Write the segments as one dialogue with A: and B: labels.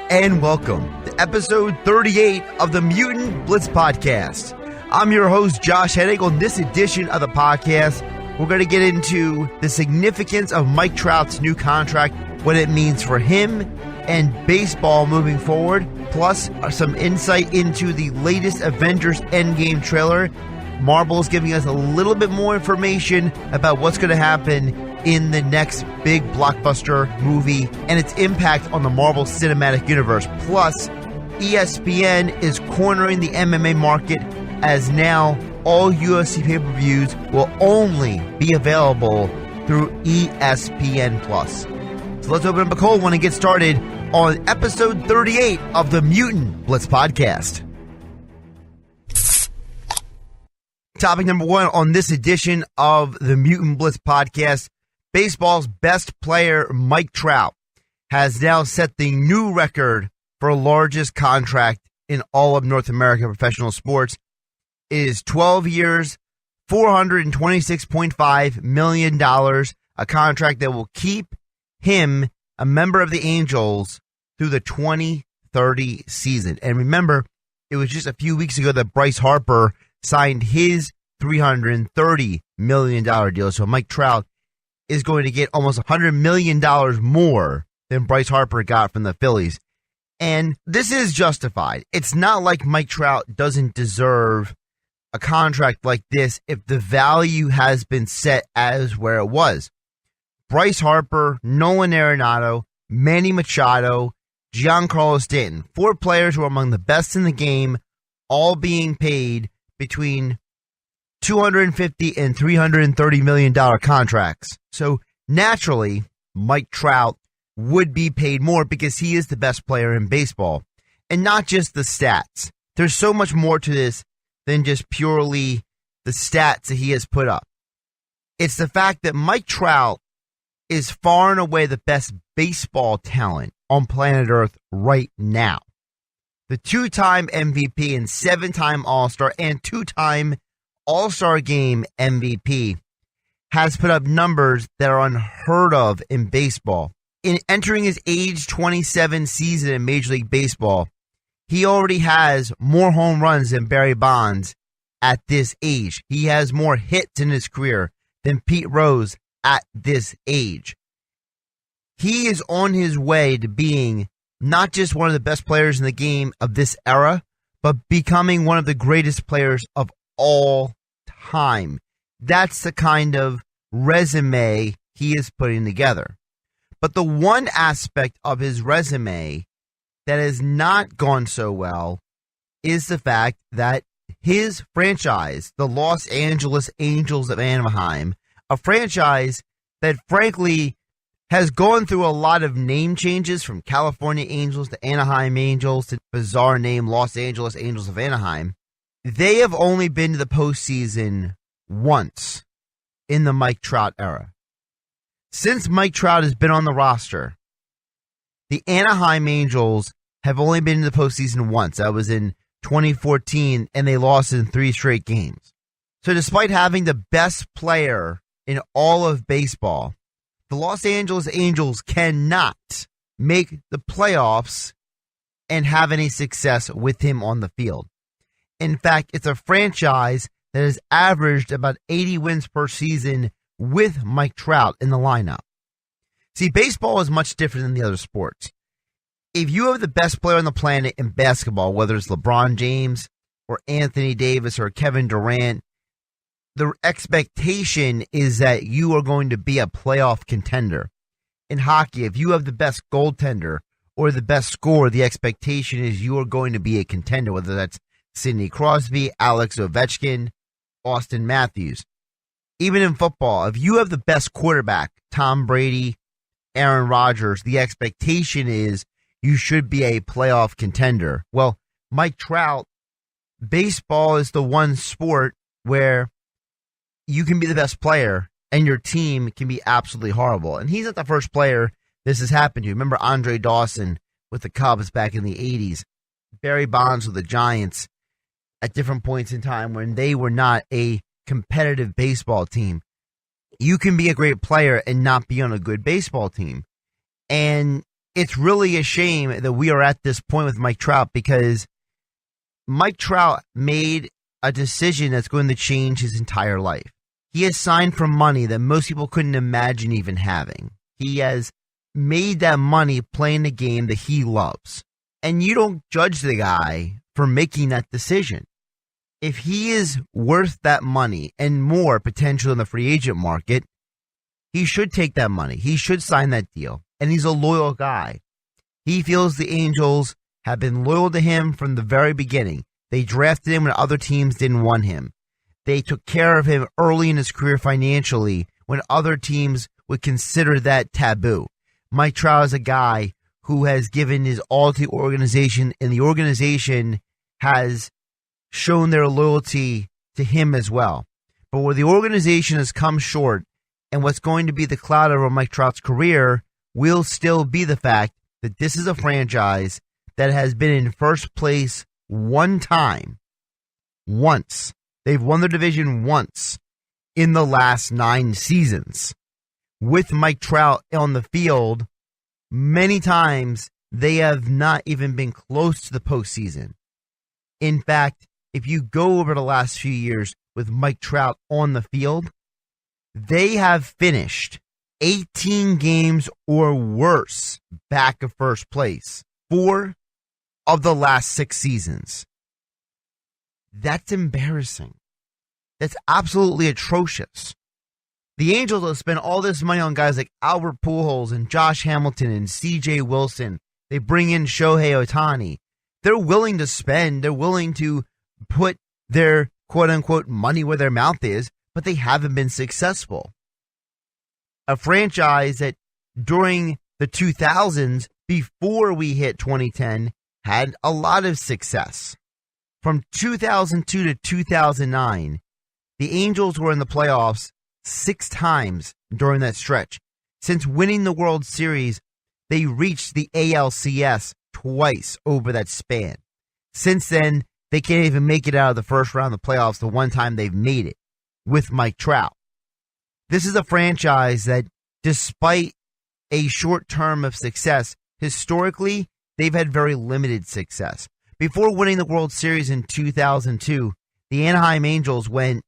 A: and welcome to episode 38 of the Mutant Blitz Podcast. I'm your host, Josh Hennig. On this edition of the podcast, we're going to get into the significance of Mike Trout's new contract, what it means for him and baseball moving forward, plus some insight into the latest Avengers Endgame trailer. Marvel's giving us a little bit more information about what's going to happen in the next big blockbuster movie and its impact on the Marvel Cinematic Universe. Plus, ESPN is cornering the MMA market as now all UFC pay-per-views will only be available through ESPN+. So let's open up a cold one and get started on episode 38 of the Mutant Blitz Podcast. Topic number one on this edition of the Mutant Blitz Podcast, baseball's best player, Mike Trout, has now set the new record for largest contract in all of North American professional sports. It is 12 years, $426.5 million, a contract that will keep him a member of the Angels through the 2030 season. And remember, it was just a few weeks ago that Bryce Harper signed his $330 million deal. So Mike Trout is going to get almost $100 million more than Bryce Harper got from the Phillies. And this is justified. It's not like Mike Trout doesn't deserve a contract like this if the value has been set as where it was. Bryce Harper, Nolan Arenado, Manny Machado, Giancarlo Stanton, 4 players who are among the best in the game, all being paid between $250 and $330 million contracts. So naturally, Mike Trout would be paid more because he is the best player in baseball. And not just the stats. There's so much more to this than just purely the stats that he has put up. It's the fact that Mike Trout is far and away the best baseball talent on planet Earth right now. The 2-time MVP and 7-time All-Star and 2-time All-Star Game MVP has put up numbers that are unheard of in baseball. In entering his age 27 season in Major League Baseball, he already has more home runs than Barry Bonds at this age. He has more hits in his career than Pete Rose at this age. He is on his way to being not just one of the best players in the game of this era, but becoming one of the greatest players of all time. That's the kind of resume he is putting together. But the one aspect of his resume that has not gone so well is the fact that his franchise, the Los Angeles Angels of Anaheim, a franchise that frankly has gone through a lot of name changes from California Angels to Anaheim Angels to bizarre name Los Angeles Angels of Anaheim. They have only been to the postseason once in the Mike Trout era. Since Mike Trout has been on the roster, the Anaheim Angels have only been to the postseason once. That was in 2014, and they lost in 3 straight games. So despite having the best player in all of baseball, the Los Angeles Angels cannot make the playoffs and have any success with him on the field. In fact, it's a franchise that has averaged about 80 wins per season with Mike Trout in the lineup. See, baseball is much different than the other sports. If you have the best player on the planet in basketball, whether it's LeBron James or Anthony Davis or Kevin Durant, the expectation is that you are going to be a playoff contender. In hockey, if you have the best goaltender or the best scorer, the expectation is you are going to be a contender, whether that's Sidney Crosby, Alex Ovechkin, Austin Matthews. Even in football, if you have the best quarterback, Tom Brady, Aaron Rodgers, the expectation is you should be a playoff contender. Well, Mike Trout, baseball is the one sport where you can be the best player and your team can be absolutely horrible. And he's not the first player this has happened to. Remember Andre Dawson with the Cubs back in the 80s, Barry Bonds with the Giants at different points in time when they were not a competitive baseball team. You can be a great player and not be on a good baseball team. And it's really a shame that we are at this point with Mike Trout, because Mike Trout made a decision that's going to change his entire life. He has signed for money that most people couldn't imagine even having. He has made that money playing the game that he loves. And you don't judge the guy for making that decision. If he is worth that money and more potential in the free agent market, he should take that money. He should sign that deal. And he's a loyal guy. He feels the Angels have been loyal to him from the very beginning. They drafted him when other teams didn't want him. They took care of him early in his career financially when other teams would consider that taboo. Mike Trout is a guy who has given his all to the organization, and the organization has shown their loyalty to him as well. But where the organization has come short, and what's going to be the cloud over Mike Trout's career will still be the fact that this is a franchise that has been in first place one time. Once. They've won their division once in the last 9 seasons. With Mike Trout on the field, many times they have not even been close to the postseason. In fact, if you go over the last few years with Mike Trout on the field, they have finished 18 games or worse back of first place 4 of the last 6 seasons. That's embarrassing. That's absolutely atrocious. The Angels have spent all this money on guys like Albert Pujols and Josh Hamilton and C.J. Wilson. They bring in Shohei Ohtani. They're willing to spend. They're willing to put their quote-unquote money where their mouth is, but they haven't been successful. A franchise that during the 2000s, before we hit 2010, had a lot of success. From 2002 to 2009, the Angels were in the playoffs 6 times during that stretch. Since winning the World Series, they reached the ALCS twice over that span. Since then, they can't even make it out of the first round of the playoffs the one time they've made it with Mike Trout. This is a franchise that, despite a short term of success, historically, they've had very limited success. Before winning the World Series in 2002, the Anaheim Angels went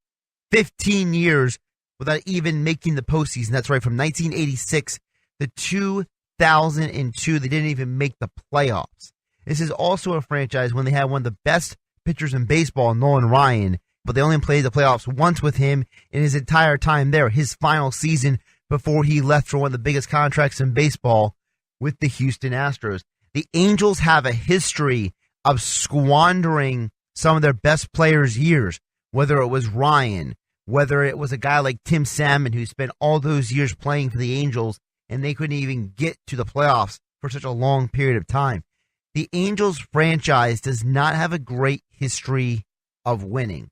A: 15 years without even making the postseason. That's right, from 1986 to 2002, they didn't even make the playoffs. This is also a franchise when they had one of the best pitchers in baseball, Nolan Ryan, but they only played the playoffs once with him in his entire time there, his final season before he left for one of the biggest contracts in baseball with the Houston Astros. The Angels have a history of squandering some of their best players' years, whether it was Ryan, whether it was a guy like Tim Salmon who spent all those years playing for the Angels and they couldn't even get to the playoffs for such a long period of time. The Angels franchise does not have a great history of winning.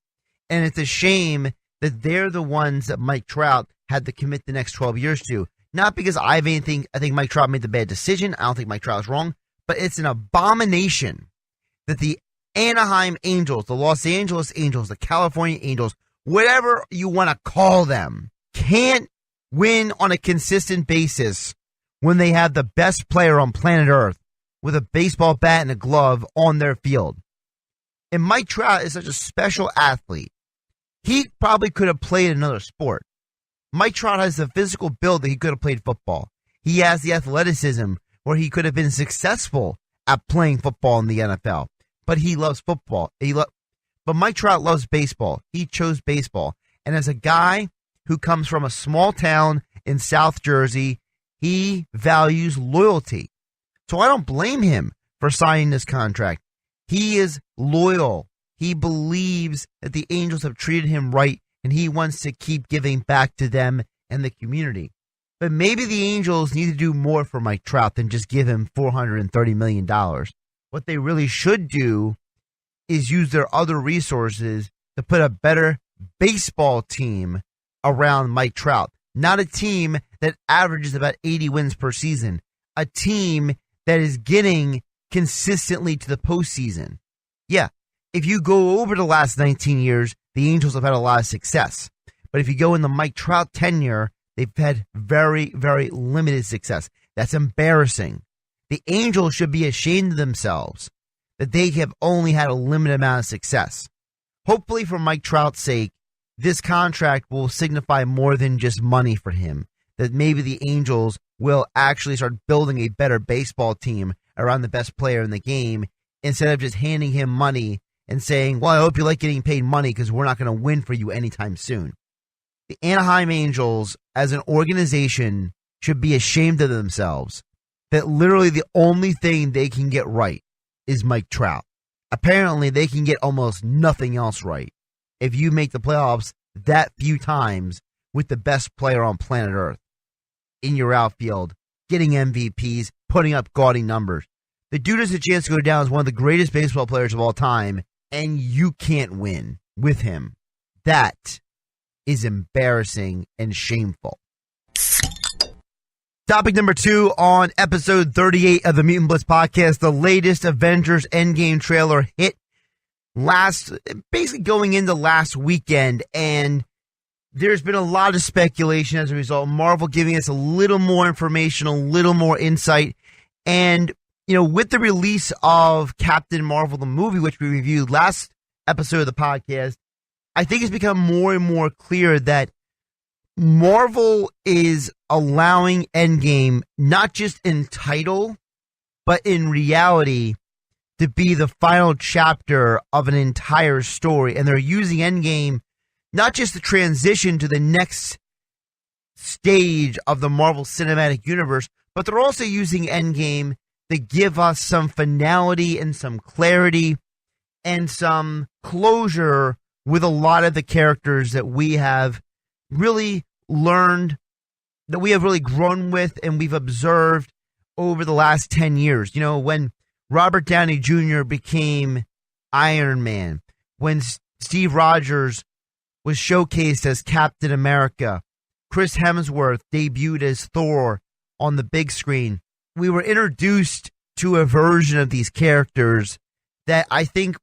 A: And it's a shame that they're the ones that Mike Trout had to commit the next 12 years to. Not because I think Mike Trout made the bad decision. I don't think Mike Trout is wrong. But it's an abomination that the Anaheim Angels, the Los Angeles Angels, the California Angels, whatever you want to call them, can't win on a consistent basis when they have the best player on planet Earth with a baseball bat and a glove on their field. And Mike Trout is such a special athlete. He probably could have played another sport. Mike Trout has the physical build that he could have played football. He has the athleticism where he could have been successful at playing football in the NFL. But he loves football. But Mike Trout loves baseball. He chose baseball. And as a guy who comes from a small town in South Jersey, he values loyalty. So I don't blame him for signing this contract. He is loyal. He believes that the Angels have treated him right, and he wants to keep giving back to them and the community. But maybe the Angels need to do more for Mike Trout than just give him $430 million. What they really should do is use their other resources to put a better baseball team around Mike Trout. Not a team that averages about 80 wins per season. A team that is getting consistently to the postseason. Yeah, if you go over the last 19 years, the Angels have had a lot of success. But if you go in the Mike Trout tenure, they've had very, very limited success. That's embarrassing. The Angels should be ashamed of themselves that they have only had a limited amount of success. Hopefully, for Mike Trout's sake, this contract will signify more than just money for him, that maybe the Angels will actually start building a better baseball team around the best player in the game instead of just handing him money and saying, well, I hope you like getting paid money because we're not going to win for you anytime soon. The Anaheim Angels, as an organization, should be ashamed of themselves that literally the only thing they can get right is Mike Trout. Apparently, they can get almost nothing else right if you make the playoffs that few times with the best player on planet Earth in your outfield, getting MVPs, putting up gaudy numbers. The dude has a chance to go down as one of the greatest baseball players of all time, and you can't win with him. That is embarrassing and shameful. Topic number 2 on episode 38 of the Mutant Blitz Podcast. The latest Avengers Endgame trailer hit basically going into last weekend, and there's been a lot of speculation as a result. Marvel giving us a little more information, a little more insight, and with the release of Captain Marvel, the movie, which we reviewed last episode of the podcast, I think it's become more and more clear that Marvel is allowing Endgame, not just in title, but in reality, to be the final chapter of an entire story. And they're using Endgame not just to transition to the next stage of the Marvel Cinematic Universe, but they're also using Endgame to give us some finality and some clarity and some closure with a lot of the characters that we have really learned, that we have really grown with and we've observed over the last 10 years. When Robert Downey Jr. became Iron Man, when Steve Rogers was showcased as Captain America, Chris Hemsworth debuted as Thor on the big screen, we were introduced to a version of these characters that I think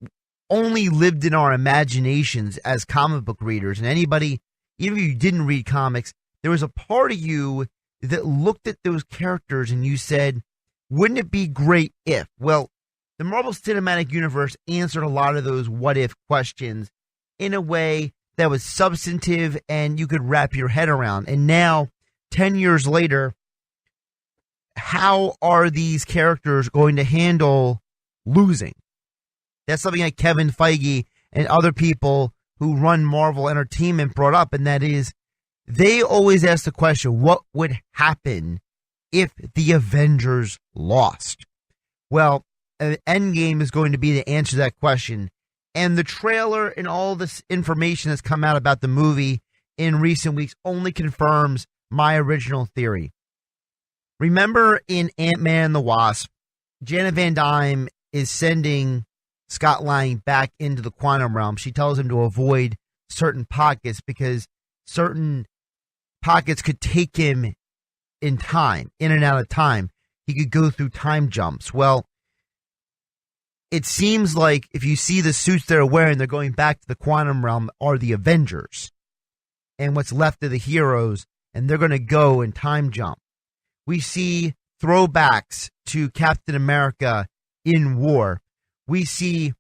A: only lived in our imaginations as comic book readers. And anybody, even if you didn't read comics, there was a part of you that looked at those characters and you said, wouldn't it be great if? Well, the Marvel Cinematic Universe answered a lot of those what if questions in a way that was substantive and you could wrap your head around. And now, 10 years later, how are these characters going to handle losing? That's something that Kevin Feige and other people who run Marvel Entertainment brought up, and that is they always ask the question, what would happen if the Avengers lost? Well, Endgame is going to be the answer to that question. And the trailer and all this information that's come out about the movie in recent weeks only confirms my original theory. Remember in Ant-Man and the Wasp, Janet Van Dyne is sending Scott Lang back into the quantum realm. She tells him to avoid certain pockets because certain pockets could take him in time, in and out of time. He could go through time jumps. Well, it seems like if you see the suits they're wearing, they're going back to the quantum realm, are the Avengers and what's left of the heroes, and they're going to go and time jump. We see throwbacks to Captain America in War. We see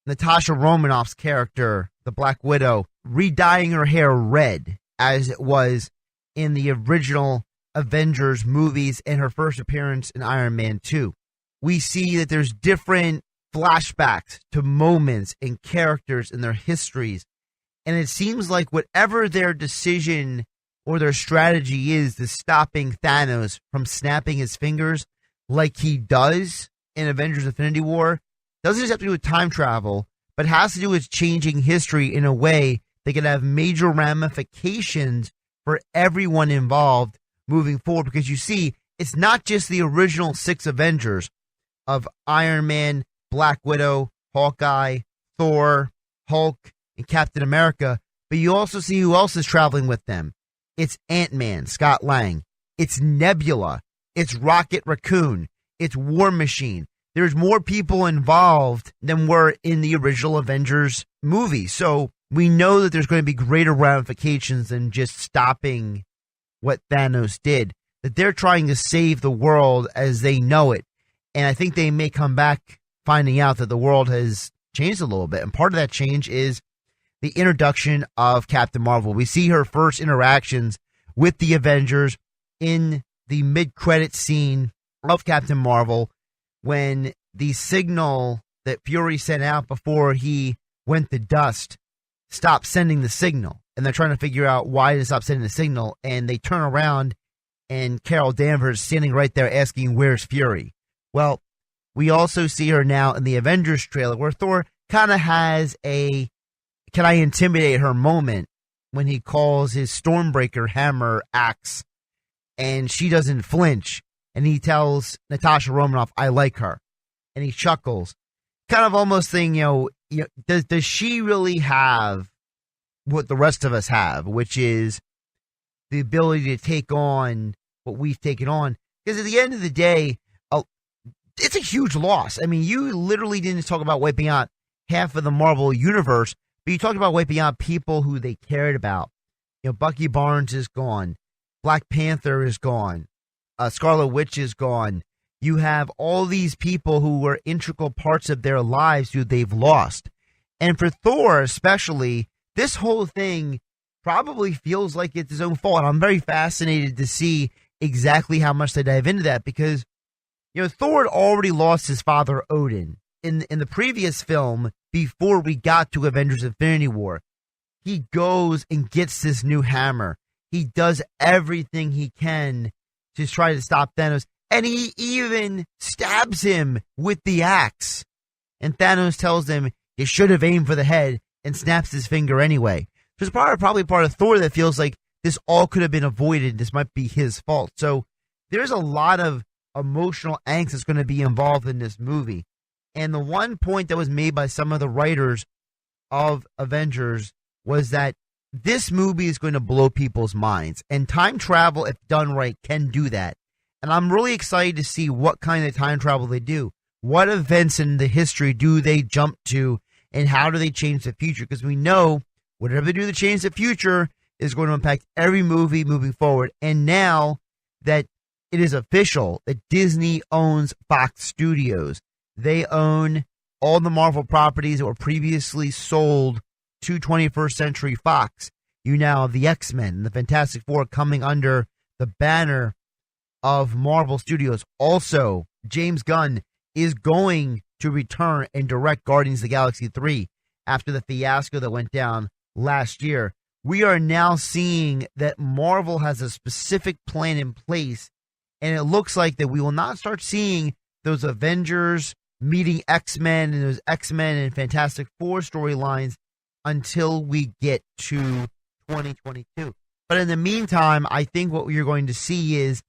A: Natasha Romanoff's character, the Black Widow, re-dyeing her hair red as it was in the original Avengers movies and her first appearance in Iron Man 2. We see that there's different flashbacks to moments and characters and their histories. And it seems like whatever their decision or their strategy is stopping Thanos from snapping his fingers like he does in Avengers Infinity War, doesn't just have to do with time travel, but has to do with changing history in a way that can have major ramifications for everyone involved moving forward. Because you see, it's not just the original 6 Avengers of Iron Man, Black Widow, Hawkeye, Thor, Hulk, and Captain America, but you also see who else is traveling with them. It's Ant-Man, Scott Lang. It's Nebula. It's Rocket Raccoon. It's War Machine. There's more people involved than were in the original Avengers movie. So we know that there's going to be greater ramifications than just stopping what Thanos did. That they're trying to save the world as they know it. And I think they may come back finding out that the world has changed a little bit. And part of that change is the introduction of Captain Marvel. We see her first interactions with the Avengers in the mid-credit scene of Captain Marvel when the signal that Fury sent out before he went to dust stopped sending the signal. And they're trying to figure out why to stop sending the signal. And they turn around and Carol Danvers standing right there asking, where's Fury? Well, we also see her now in the Avengers trailer where Thor kind of has a can I intimidate her moment when he calls his Stormbreaker hammer axe and she doesn't flinch. And he tells Natasha Romanoff, I like her. And he chuckles. Kind of almost saying, does she really have what the rest of us have, which is the ability to take on what we've taken on? Because at the end of the day, it's a huge loss. I mean, you literally didn't talk about wiping out half of the Marvel universe, but you talked about wiping out people who they cared about. Bucky Barnes is gone. Black Panther is gone. Scarlet Witch is gone. You have all these people who were integral parts of their lives who they've lost. And for Thor especially, this whole thing probably feels like it's his own fault. I'm very fascinated to see exactly how much they dive into that because, Thor had already lost his father Odin. In the previous film, before we got to Avengers Infinity War, he goes and gets this new hammer. He does everything he can to try to stop Thanos. And he even stabs him with the axe. And Thanos tells him, you should have aimed for the head, and snaps his finger anyway. There's probably part of Thor that feels like this all could have been avoided. This might be his fault. So there's a lot of emotional angst that's going to be involved in this movie. And the one point that was made by some of the writers of Avengers was that this movie is going to blow people's minds. And time travel, if done right, can do that. And I'm really excited to see what kind of time travel they do. What events in the history do they jump to, and how do they change the future? Because we know whatever they do to change the future is going to impact every movie moving forward. And now that it is official that Disney owns Fox Studios, they own all the Marvel properties that were previously sold to 21st Century Fox. You now have the X-Men and the Fantastic Four coming under the banner of Marvel Studios. Also, James Gunn is going to return and direct Guardians of the Galaxy 3 after the fiasco that went down last year. We are now seeing that Marvel has a specific plan in place, and it looks like that we will not start seeing those Avengers meeting X-Men and those X-Men and Fantastic Four storylines until we get to 2022. But in the meantime, I think what you're going to see is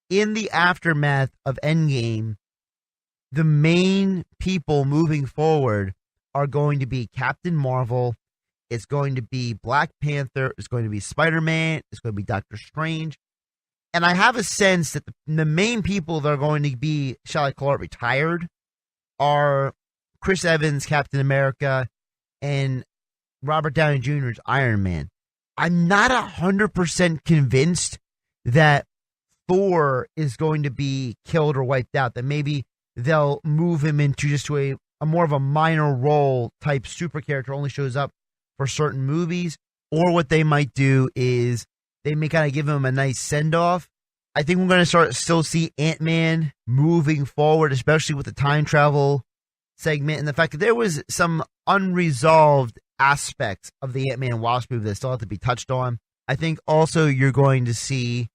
A: in the aftermath of Endgame, the main people moving forward are going to be Captain Marvel, it's going to be Black Panther, it's going to be Spider-Man, it's going to be Doctor Strange. And I have a sense that the main people that are going to be, shall I call it, retired, are Chris Evans, Captain America, and Robert Downey Jr.'s Iron Man. I'm not 100% convinced that Thor is going to be killed or wiped out, that maybe they'll move him into just a more of a minor role type super character, only shows up for certain movies. Or what they might do is they may kind of give him a nice send-off. I think we're going to still see Ant-Man moving forward, especially with the time travel segment and the fact that there was some unresolved aspects of the Ant-Man Wasp movie that still have to be touched on. I think also you're going to see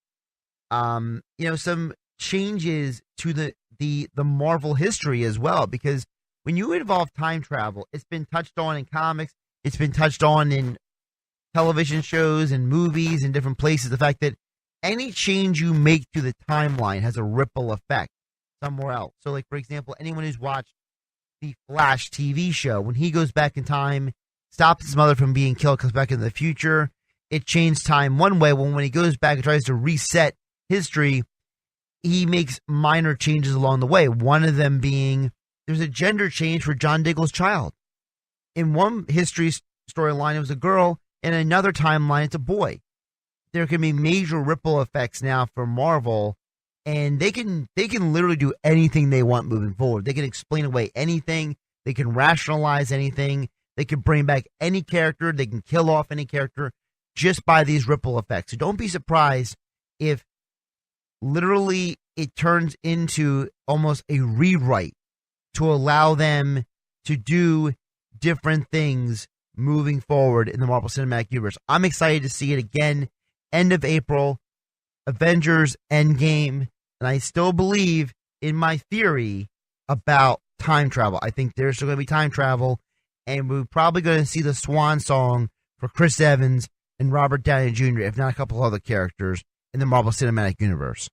A: some changes to the Marvel history as well, because when you involve time travel, it's been touched on in comics, it's been touched on in television shows and movies and different places. The fact that any change you make to the timeline has a ripple effect somewhere else. So, like, for example, anyone who's watched the Flash TV show, when he goes back in time, stops his mother from being killed, comes back into the future, it changed time one way. When he goes back and tries to reset history, he makes minor changes along the way. One of them being there's a gender change for John Diggle's child. In one history storyline, it was a girl. In another timeline, it's a boy. There can be major ripple effects now for Marvel And they can literally do anything they want moving forward. They can explain away anything. They can rationalize anything. They can bring back any character. They can kill off any character just by these ripple effects. So don't be surprised if literally it turns into almost a rewrite to allow them to do different things moving forward in the Marvel Cinematic Universe. I'm excited to see it again. End of April, Avengers Endgame. And I still believe in my theory about time travel. I think there's still going to be time travel, and we're probably going to see the swan song for Chris Evans and Robert Downey Jr., if not a couple other characters in the Marvel Cinematic Universe.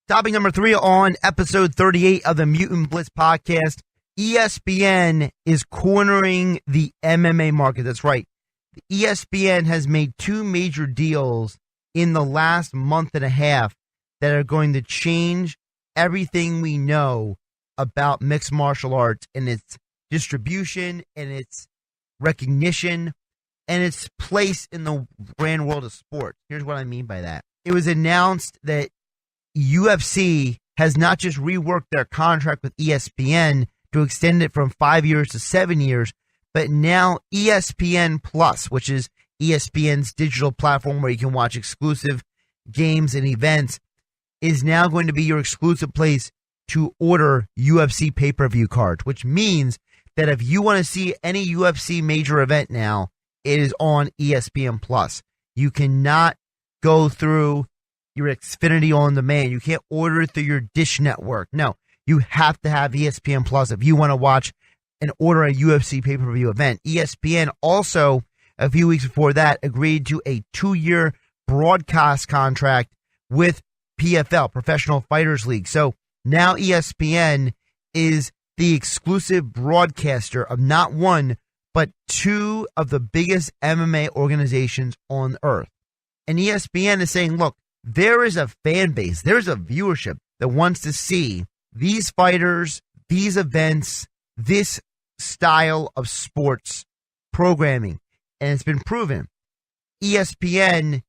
A: Topic number 3 on episode 38 of the Mutant Blitz Podcast. ESPN is cornering the MMA market. That's right. ESPN has made 2 major deals in the last month and a half that are going to change everything we know about mixed martial arts and its distribution and its recognition and its place in the grand world of sports. Here's what I mean by that. It was announced that UFC has not just reworked their contract with ESPN to extend it from 5 years to 7 years, but now ESPN Plus, which is ESPN's digital platform where you can watch exclusive games and events, is now going to be your exclusive place to order UFC pay-per-view cards, which means that if you want to see any UFC major event now, it is on ESPN Plus. You cannot go through your Xfinity on demand. You can't order it through your Dish Network. No, you have to have ESPN Plus if you want to watch and order a UFC pay-per-view event. ESPN also, a few weeks before that, agreed to a 2-year broadcast contract with PFL, Professional Fighters League. So now ESPN is the exclusive broadcaster of not one, but 2 of the biggest MMA organizations on earth. And ESPN is saying, look, there is a fan base, there's a viewership that wants to see these fighters, these events, this style of sports programming. And it's been proven. ESPN,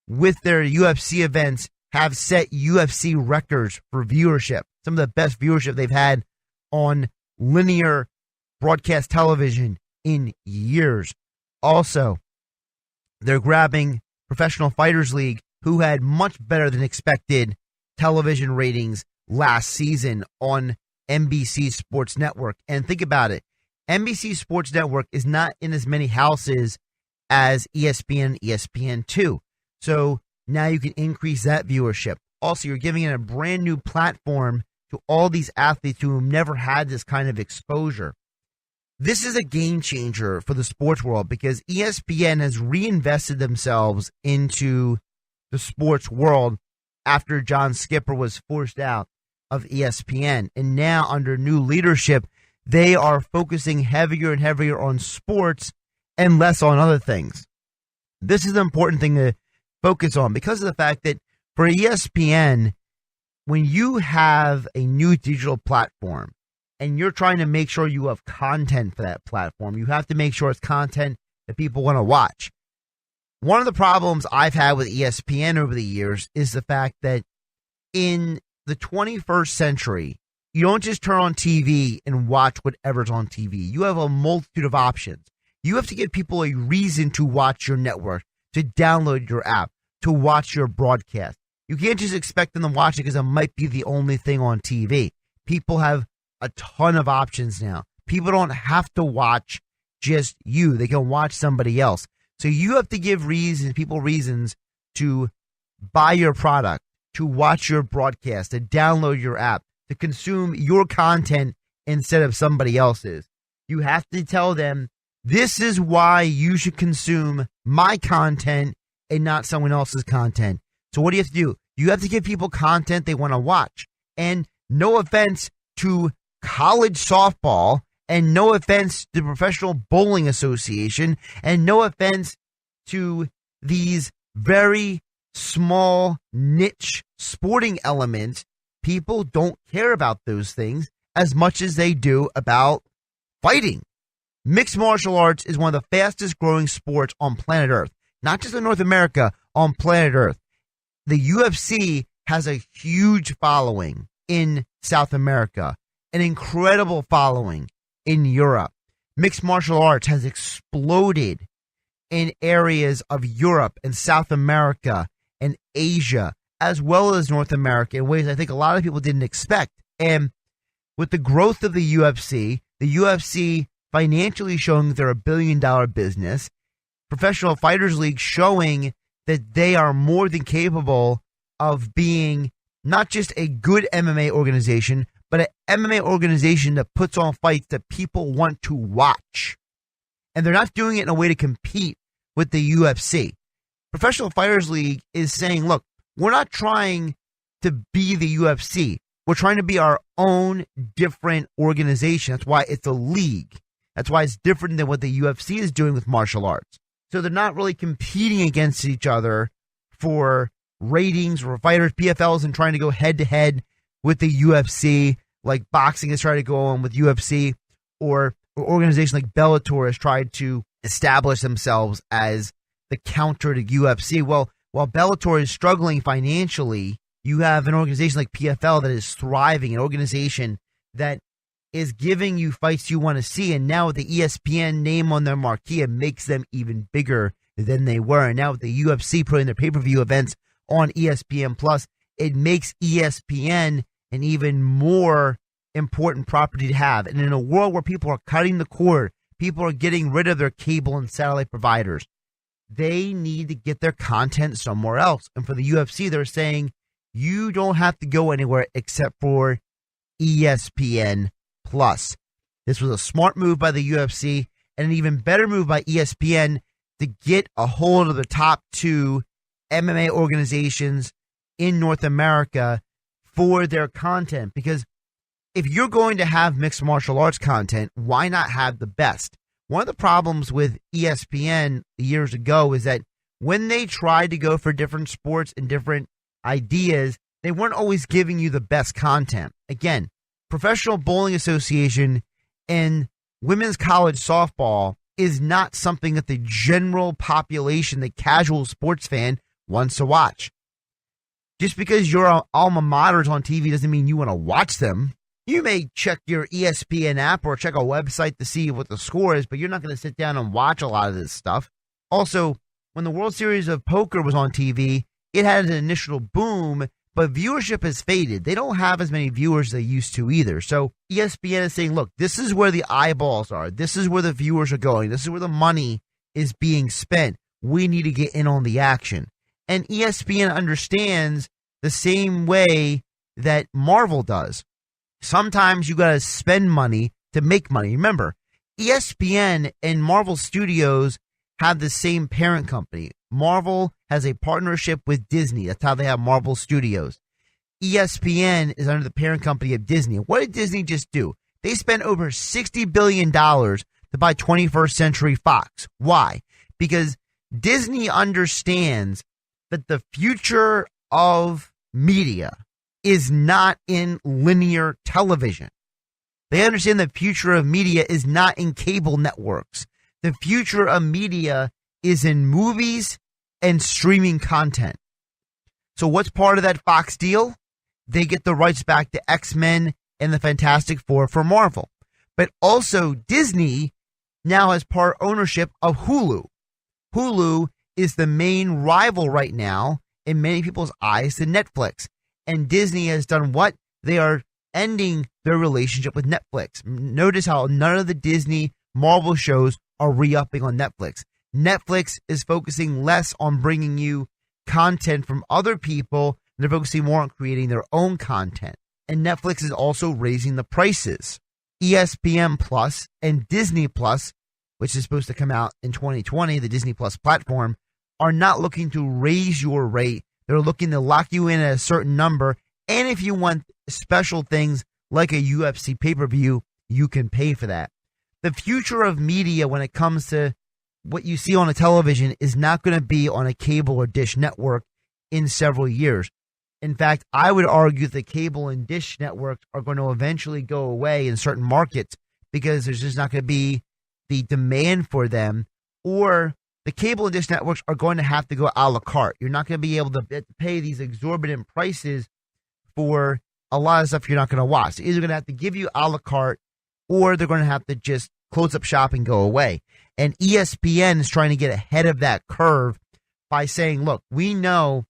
A: with their UFC events, have set UFC records for viewership. Some of the best viewership they've had on linear broadcast television in years. Also, they're grabbing Professional Fighters League, who had much better than expected television ratings last season on NBC Sports Network. And think about it. NBC Sports Network is not in as many houses as ESPN, ESPN2. So now you can increase that viewership. Also, you're giving it a brand new platform to all these athletes who have never had this kind of exposure. This is a game changer for the sports world because ESPN has reinvested themselves into the sports world after John Skipper was forced out of ESPN. And now under new leadership, they are focusing heavier and heavier on sports and less on other things. This is an important thing to focus on because of the fact that for ESPN, when you have a new digital platform and you're trying to make sure you have content for that platform, you have to make sure it's content that people want to watch. One of the problems I've had with ESPN over the years is the fact that in the 21st century, you don't just turn on TV and watch whatever's on TV. You have a multitude of options. You have to give people a reason to watch your network, to download your app, to watch your broadcast. You can't just expect them to watch it because it might be the only thing on TV. People have a ton of options now. People don't have to watch just you. They can watch somebody else. So you have to give people reasons to buy your product, to watch your broadcast, to download your app, to consume your content instead of somebody else's. You have to tell them, this is why you should consume my content and not someone else's content. So what do you have to do? You have to give people content they want to watch. And no offense to college softball, and no offense to the Professional Bowling Association, and no offense to these very small niche sporting elements, people don't care about those things as much as they do about fighting. Mixed martial arts is one of the fastest growing sports on planet Earth, not just in North America, on planet Earth. the UFC has a huge following in South America, an incredible following in Europe. Mixed martial arts has exploded in areas of Europe and South America and Asia, as well as North America, in ways I think a lot of people didn't expect. And with the growth of the UFC financially showing that they're $1 billion business, Professional Fighters League showing that they are more than capable of being not just a good MMA organization, but an MMA organization that puts on fights that people want to watch. And they're not doing it in a way to compete with the UFC. Professional Fighters League is saying, look, we're not trying to be the UFC. We're trying to be our own different organization. That's why it's a league. That's why it's different than what the UFC is doing with martial arts. So they're not really competing against each other for ratings or fighters. PFL isn't trying to go head to head with the UFC like boxing is trying to go on with UFC, or organizations like Bellator has tried to establish themselves as the counter to UFC. Well, while Bellator is struggling financially, you have an organization like PFL that is thriving, an organization that is giving you fights you want to see. And now with the ESPN name on their marquee, it makes them even bigger than they were. And now with the UFC putting their pay-per-view events on ESPN Plus, it makes ESPN an even more important property to have. And in a world where people are cutting the cord, people are getting rid of their cable and satellite providers, they need to get their content somewhere else. And for the UFC, they're saying, you don't have to go anywhere except for ESPN Plus. This was a smart move by the UFC and an even better move by ESPN to get a hold of the top two MMA organizations in North America for their content. Because if you're going to have mixed martial arts content, why not have the best? One of the problems with ESPN years ago is that when they tried to go for different sports and different ideas, they weren't always giving you the best content. Again, Professional Bowling Association and women's college softball is not something that the general population, the casual sports fan, wants to watch. Just because your alma mater is on TV doesn't mean you want to watch them. You may check your ESPN app or check a website to see what the score is, but you're not going to sit down and watch a lot of this stuff. Also, when the World Series of Poker was on TV, it had an initial boom, but viewership has faded. They don't have as many viewers as they used to either. So ESPN is saying, look, this is where the eyeballs are. This is where the viewers are going. This is where the money is being spent. We need to get in on the action. And ESPN understands the same way that Marvel does. Sometimes you got to spend money to make money. Remember, ESPN and Marvel Studios have the same parent company. Marvel has a partnership with Disney. That's how they have Marvel Studios. ESPN is under the parent company of Disney. What did Disney just do? They spent over $60 billion to buy 21st Century Fox. Why? Because Disney understands that the future of media is not in linear television. They understand the future of media is not in cable networks. The future of media is in movies and streaming content. So what's part of that Fox deal? They get the rights back to X-Men and the Fantastic Four for Marvel. But also Disney now has part ownership of Hulu. Hulu is the main rival right now in many people's eyes to Netflix. And Disney has done what? They are ending their relationship with Netflix. Notice how none of the Disney Marvel shows are re-upping on Netflix. Netflix is focusing less on bringing you content from other people. They're focusing more on creating their own content. And Netflix is also raising the prices. ESPN Plus and Disney Plus, which is supposed to come out in 2020, the Disney Plus platform, are not looking to raise your rate. They're looking to lock you in at a certain number. And if you want special things like a UFC pay-per-view, you can pay for that. The future of media when it comes to what you see on a television is not going to be on a cable or dish network in several years. In fact, I would argue the cable and dish networks are going to eventually go away in certain markets because there's just not going to be the demand for them, or the cable and dish networks are going to have to go a la carte. You're not going to be able to pay these exorbitant prices for a lot of stuff you're not going to watch. They're either going to have to give you a la carte, or they're going to have to just close up shop and go away. And ESPN is trying to get ahead of that curve by saying, look, we know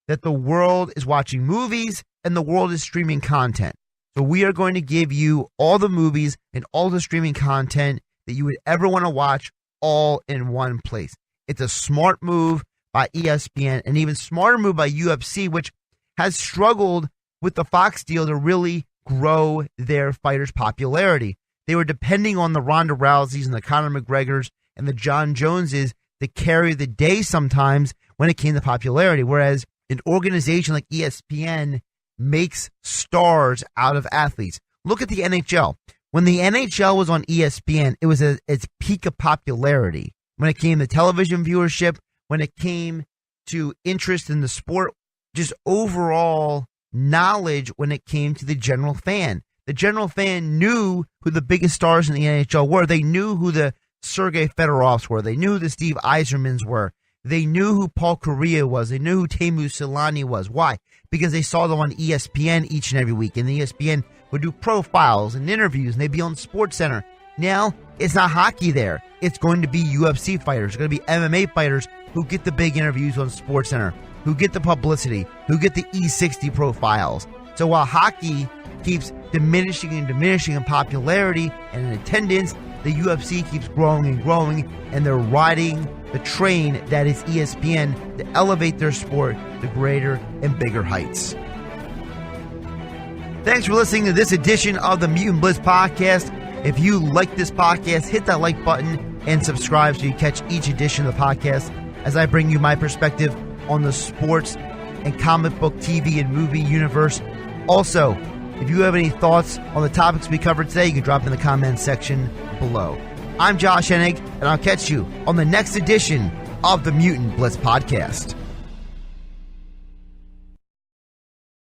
A: that the world is watching movies and the world is streaming content. So we are going to give you all the movies and all the streaming content that you would ever want to watch all in one place. It's a smart move by ESPN, and even smarter move by UFC, which has struggled with the Fox deal to really grow their fighters' popularity. They were depending on the Ronda Rouseys and the Conor McGregors and the John Joneses to carry the day sometimes when it came to popularity, whereas an organization like ESPN makes stars out of athletes. Look at the NHL. When the NHL was on ESPN, it was at its peak of popularity. When it came to television viewership, when it came to interest in the sport, just overall knowledge when it came to the general fan. The general fan knew who the biggest stars in the NHL were. They knew who the Sergei Fedorovs were. They knew who the Steve Yzermans were. They knew who Paul Kariya was. They knew who Teemu Selanne was. Why? Because they saw them on ESPN each and every week. And the ESPN would do profiles and interviews, and they'd be on SportsCenter. Now, it's not hockey there. It's going to be UFC fighters. It's going to be MMA fighters who get the big interviews on SportsCenter, who get the publicity, who get the E60 profiles. So while hockey keeps diminishing in popularity and in attendance, the UFC keeps growing and growing, and they're riding the train that is ESPN to elevate their sport to greater and bigger heights. Thanks for listening to this edition of the Mutant Blitz Podcast. If you like this podcast, hit that like button and subscribe so you catch each edition of the podcast as I bring you my perspective on the sports and comic book, TV, and movie universe. Also, if you have any thoughts on the topics we covered today, you can drop in the comments section below. I'm Josh Hennig, and I'll catch you on the next edition of the Mutant Blitz Podcast.